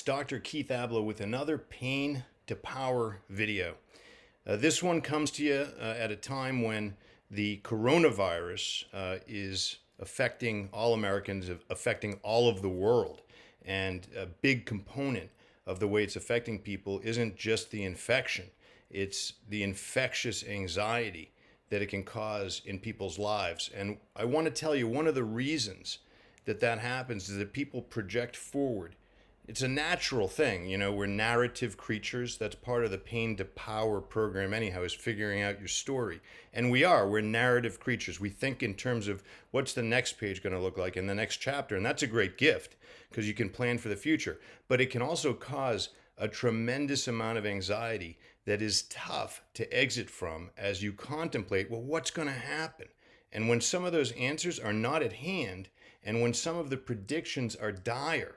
Dr. Keith Ablow with another Pain to Power video. This one comes to you at a time when the coronavirus is affecting all Americans, affecting all of the world. And a big component of the way it's affecting people isn't just the infection, it's the infectious anxiety that it can cause in people's lives. And I want to tell you, one of the reasons that happens is that people project forward. It's a natural thing, we're narrative creatures. That's part of the Pain to Power program anyhow, is figuring out your story. And we're narrative creatures. We think in terms of what's the next page going to look like in the next chapter. And that's a great gift because you can plan for the future. But it can also cause a tremendous amount of anxiety that is tough to exit from as you contemplate, well, what's going to happen? And when some of those answers are not at hand, and when some of the predictions are dire,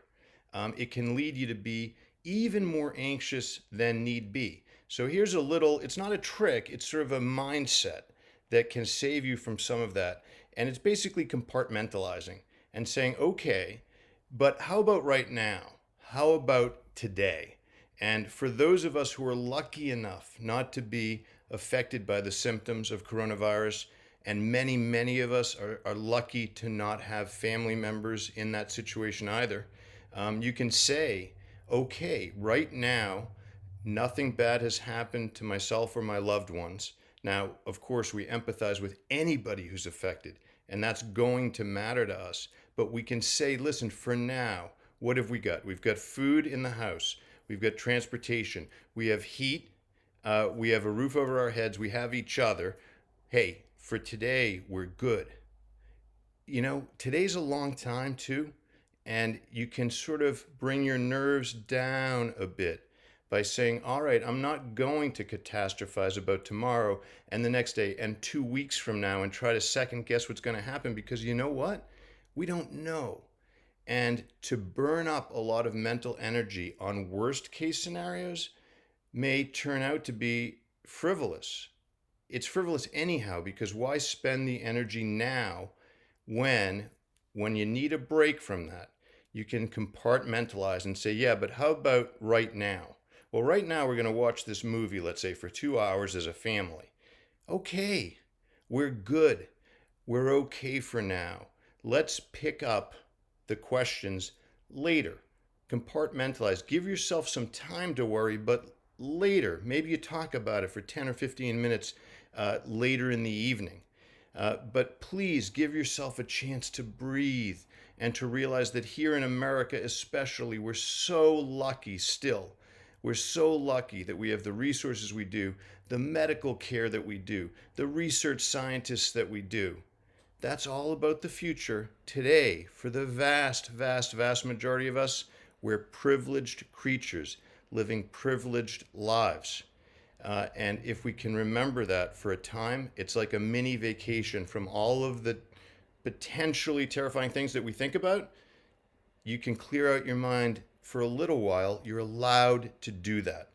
it can lead you to be even more anxious than need be. So here's it's not a trick, it's sort of a mindset that can save you from some of that. And it's basically compartmentalizing and saying, okay, but how about right now? How about today? And for those of us who are lucky enough not to be affected by the symptoms of coronavirus, and many, many of us are lucky to not have family members in that situation either, you can say, okay, right now, nothing bad has happened to myself or my loved ones. Now, of course, we empathize with anybody who's affected, and that's going to matter to us. But we can say, listen, for now, what have we got? We've got food in the house. We've got transportation. We have heat. We have a roof over our heads. We have each other. Hey, for today, we're good. Today's a long time too, and you can sort of bring your nerves down a bit by saying, all right, I'm not going to catastrophize about tomorrow and the next day and 2 weeks from now and try to second guess what's going to happen, because you know what? We don't know. And to burn up a lot of mental energy on worst case scenarios may turn out to be frivolous. It's frivolous anyhow, because why spend the energy now when you need a break from that? You can compartmentalize and say, yeah, but how about right now? Well, right now we're going to watch this movie, let's say, for 2 hours as a family. Okay, we're good. We're okay for now. Let's pick up the questions later. Compartmentalize. Give yourself some time to worry, but later. Maybe you talk about it for 10 or 15 minutes later in the evening. But please give yourself a chance to breathe and to realize that here in America especially, we're so lucky still. We're so lucky that we have the resources we do, the medical care that we do, the research scientists that we do. That's all about the future. Today, for the vast, vast, vast majority of us, we're privileged creatures living privileged lives. And if we can remember that for a time, it's like a mini vacation from all of the potentially terrifying things that we think about. You can clear out your mind for a little while. You're allowed to do that.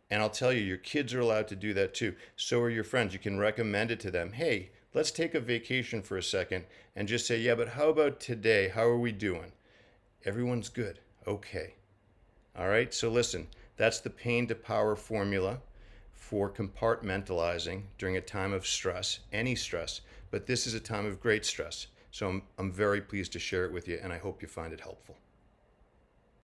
And I'll tell you, your kids are allowed to do that too. So are your friends. You can recommend it to them. Hey, let's take a vacation for a second and just say, yeah, but how about today? How are we doing? Everyone's good. Okay. All right. So listen, that's the Pain to Power formula for compartmentalizing during a time of stress, any stress. But this is a time of great stress. So I'm very pleased to share it with you, and I hope you find it helpful.